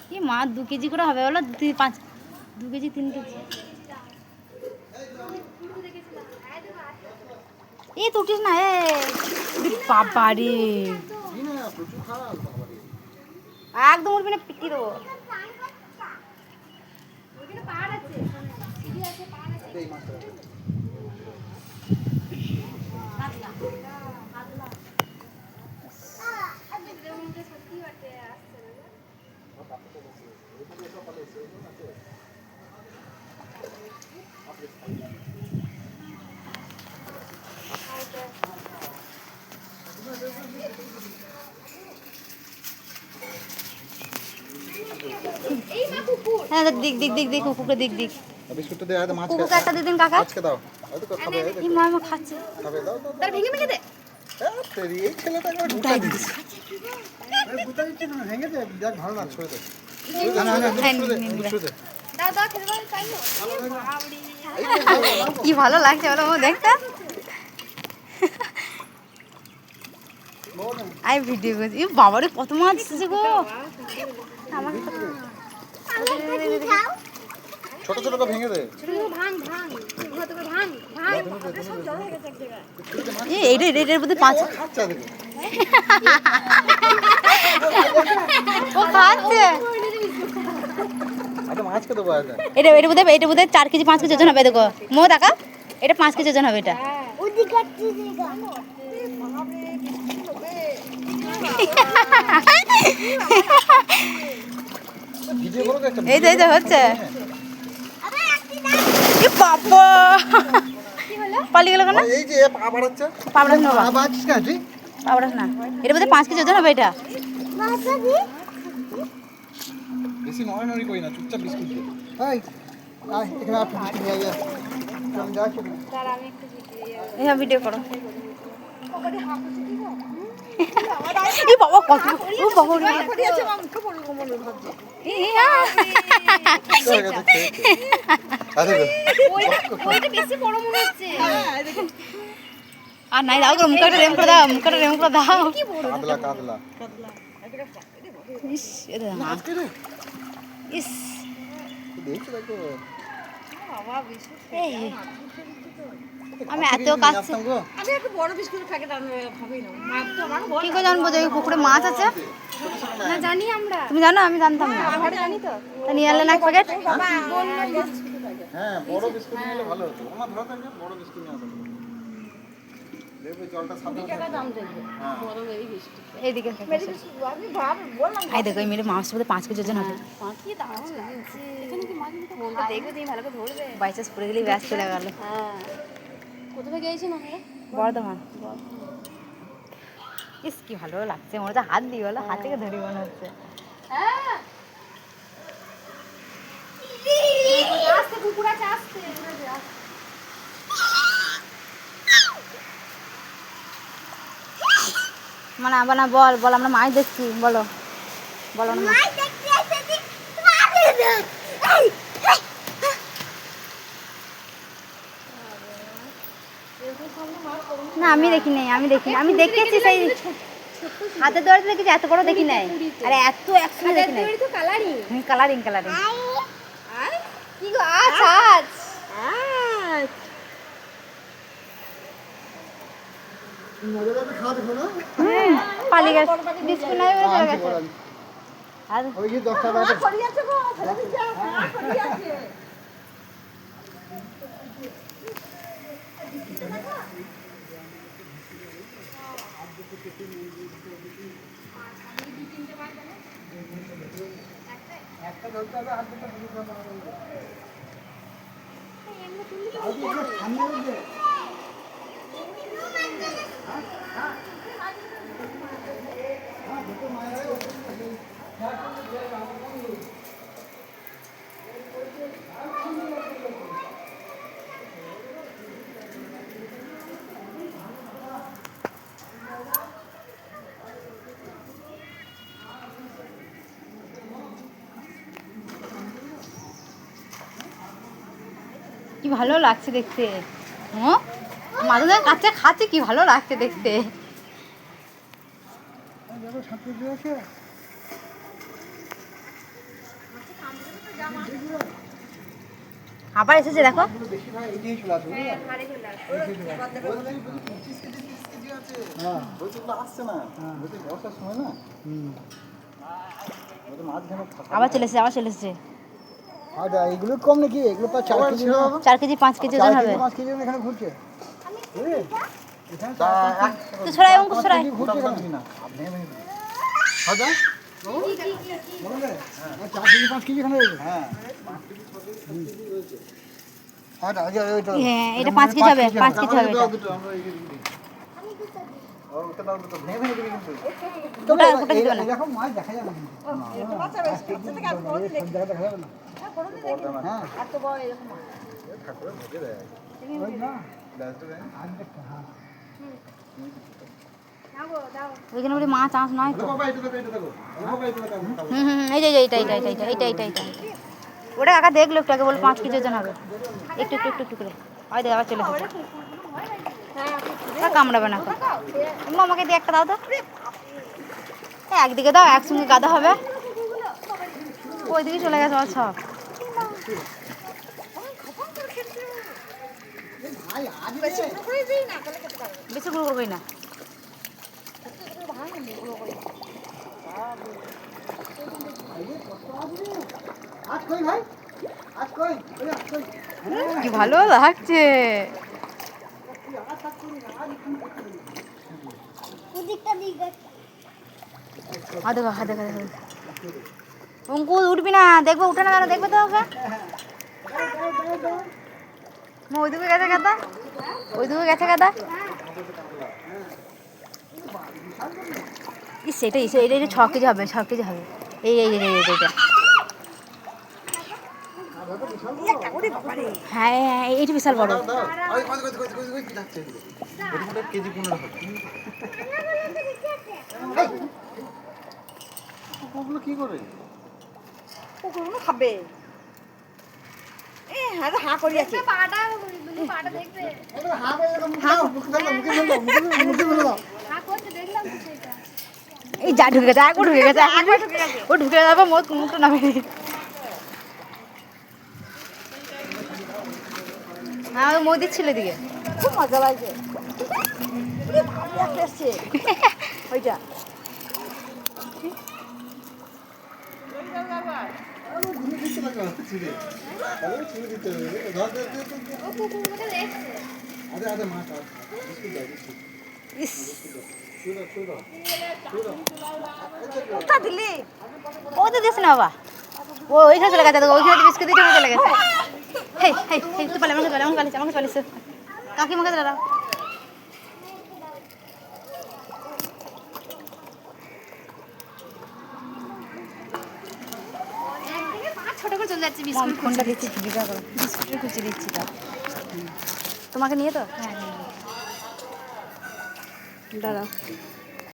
কি মাছ 2 কেজি করে হবে বলো? 2 কেজি 3 কেজি। এই তো উঠিস না, বাবা রে একদম উঠবি না, পিটি দেবো। হ্যাঁ দিক দিক দিক দিক কুকুরকে দিক দিক বিস্কুটটা দে, আরে মাছ কুকুরকে একটা দিয়ে দিন কাকা। আজকে দাও, আরে তো খাবে, এই মামা খাচ্ছে, খাবে, দাও দাও তার ভেঙে ভেঙে দে। তেরি এই ছেলেটা একবার ঢুকাই দিস। আরে গুতা দিচ্ছিস না, ভেঙে দে, দেখ ভালো লাগছে ছুঁয়ে দে। না না না, ছুঁয়ে দে। দাও দাও খেতে পারো, তাই না? কি ভালো লাগছে বলো ও দেখতে। আই ভিডিও করছি। এই বাবারে কত মাছ এসেছে গো আমার। ছোট ছোট তো ভেঙে দে। ভাঙ ভাঙ ভাঙ ভাঙ সব জল হয়ে গেছে এক জায়গায়। এই এটার মধ্যে 5 খাচ্ছা দেখো। ও খাচ্ছে। আরে মাছকে দেবো আগে। এটা বোধহয় 4 কেজি 5 কেজি ওজন হবে। দেখো মো টাকা, এটা 5 কেজি ওজন হবে এটা। ভিডিও করো তো একটা। এই যে হচ্ছে। এ বাবা পালিয়ে গেল কেন? এই যে পা বাড়াচ্ছে। পা বাড়াস না বাবা, পা বাড়াচ্ছিস কেন তুই? পা বাড়াস না। এটা বোধহয় 5 কেজি ওজন হবে এটা। বেশি নড়ানড়ি করি না, চুপচাপ বিস্কুট দে। এই আয় এখানে আপনি বিস্কুট নিয়ে আয়। আমি যাচ্ছি। এই ভিডিও করো। এই বাবা কত ও বাবা রে পড়ে আছে, মা মুখে পড়লো মনে ভাবছে। আরে ওইটা বেশি বড় মনে হচ্ছে। আর নাই দাও, মুখটা রেম করে দাও, মুখটা রেম করে দাও। কি বড় কাদলা কাদলা। ইস এটা আজকে রে ইস দেখছ দেখো বাবা বেশি। আমি এত কাছে আমি একটা বড় বিস্কুটের প্যাকেট আনবো ভাবি না। মা তো আমার কি করে জানবো যে পুকুরে মাছ আছে? না জানি আমরা। তুমি জানো? আমি জানতাম না। আমরা জানি তো। তা নিয়ে এলে না প্যাকেট। হ্যাঁ বড় বিস্কুট নিয়ে এলে ভালো হতো। আমার ধরো তো বড় বিস্কুট নিয়ে আসো। দেখবে জলটা সাদা টাকা দাম দেখবে। হ্যাঁ বড় এই বিস্কুট। এইদিকে আমি ভাব বললাম এই দেখো এই মেরে মাছ বোধহয় 5 কেজি ওজন হবে। কি দাম লাগছে। এখানে কি মাছ নিতে ফোনটা দেখবে তুমি ভালো করে ধরবে। বাইচান্স পড়ে গেলেই ব্যাস চলে গেল। হ্যাঁ। কোথা থেকে গেছেন আপনারা? বর্ধমান। ইস কি ভালো লাগছে, মনে হচ্ছে হাত দিই বলো, হাত থেকে ধরি মনে হচ্ছে। হ্যাঁ। আস্তে কুকুর আছে আস্তে। মানে আবার না বল বল আমরা মাছ দেখছি, বলো বলো না। মাছ দেখতে এসেছি। না আমি দেখি নাই, আমি দেখেছি সেই হাতে ধরে দেখেছি, এত বড় দেখি নাই। আরে এত একসঙ্গে দেখি নাই। তো কালারিং। কালারিং কি গো আচ্ছা আচ্ছা। মজাদার খাওয়া দেখো না। পালিয়ে গেছে, বিস্কুট নাই বলে চলে গেছে। আর ওই যে 10 টাকা একটা পড়ে আছে গো, ফেলে দিচ্ছে। পড়ে আছে। একটা ধরতে হবে, আর দুটো দুটো বানানো হবে। আজ এটা সামনে রয়েছে। কি ভালো লাগছে দেখতে। হ্যাঁ মাঝে মাঝে কাচ্চা খাচ্ছে কি ভালো লাগছে দেখতে। দেখো সাঁতরে দিয়ে আছে। আবার এসেছে দেখো। বেশি ভাই এই দিয়েই চলে আসবে। হ্যাঁ, হাড়ে চলে আসবে। 25 কেজি 30 কেজি আছে। হ্যাঁ, ওইগুলো আসছে না। ওই বর্ষার সময় না। ওই মাছ যেন আবার চলে এসেছে, আবার চলে এসেছে। আর এগুলো কম নাকি? এগুলো প্রায় 4 কেজি না? 4 কেজি 5 কেজি ওজন হবে। 5 কেজি এখানে ঘুরছে। এখানে তো ছড়াই অঙ্কুশ ছড়াই। ঘুরছে না। হাদা? বলো রে। 4 কেজি 5 কেজি এখানে রয়েছে। হ্যাঁ। 5 কেজি 6 কেজি 7 কেজি রয়েছে। আর আগে ওইটা। হ্যাঁ, এটা 5 কেজি হবে, 5 কেজি হবে এটা। আমরা এই দিই। আর ওটা দাও দুটো। ভেঙে ভেঙে দিবি কিন্তু। ওটা ওটা দিতে না। এরকম মাছ দেখা যায় না। এটা বাচ্চা বেশ কাছে থেকে আর বড় দিলে দেখা যাবে না। হ্যাঁ, এত বড় এরকম মাছ। ঠাকুরের ভোগে দেয়। ওই না। লাস্টে দেয়। আর দেখতে হ্যাঁ। ওইখানে বলি মাছ আঁশ নয় তো। বাবা এটা দেখো, এটা দেখো। বাবা এটা দেখো। এই যে এইটা। ওটা কাকা দেখলো একটু আগে বল 5 কেজি ওজন হবে। একটু করে। ওই দেখ আবার চলে এসেছে। কামড়াবে না। আমাকে দিয়ে একটা দাও তো। একদিকে দাও, একসঙ্গে গাদা হবে। ওইদিকে চলে গেছে সব। বেশি গুঁড়ো করবি না। আজ কই ভাই? আজ কই? ওই আজ কই? কি ভালো লাগছে। দেখো অঙ্কুর উঠবি না, দেখবো উঠে না দাঁড়া, দেখবে তো ওকে। ওইদিকে গেছে গাদা, ইস এটা 6 কেজি হবে, 6 কেজি হবে। এইটা হ্যাঁ এইটা বিশাল বড়। ওই কই যাচ্ছে। ওটা কেজি 15 হবে। ওগুলো কি করে? ওগুলো খাবে। হা করি আছে। ওগুলো হা করে এরকম মুখে ফেলো। এই যা ঢুকে গেছে, একবার ঢুকে গেছে। ও ঢুকে যাবে মুখটা নামে। হ্যাঁ মই দিচ্ছিল এদিকে। খুব মজা লাগছে। ভালো আসছে ওইটা। ঘুরে দিতে লাগা ছিড়ে। তাহলে ছিড়ে দিতে হবে। ধর ও কুকুরটা দেখছে। আরে মা কা। ইস চুরা। কোথা দিলি? ও তো দিস না বাবা। ও ওইখানে চলে গেছে, ওইখানে বিস্কুট দিয়ে চলে গেছে। হেই তুই পালে আমাকে পালিস। কাকিমাকে দাঁড়াও। ছোট করে চলে যাচ্ছে বিস্কুট। ফোনটা দিচ্ছি, বিস্কুটের খুঁজে দিচ্ছি। তোমাকে নিয়ে তো হ্যাঁ দাঁড়াও।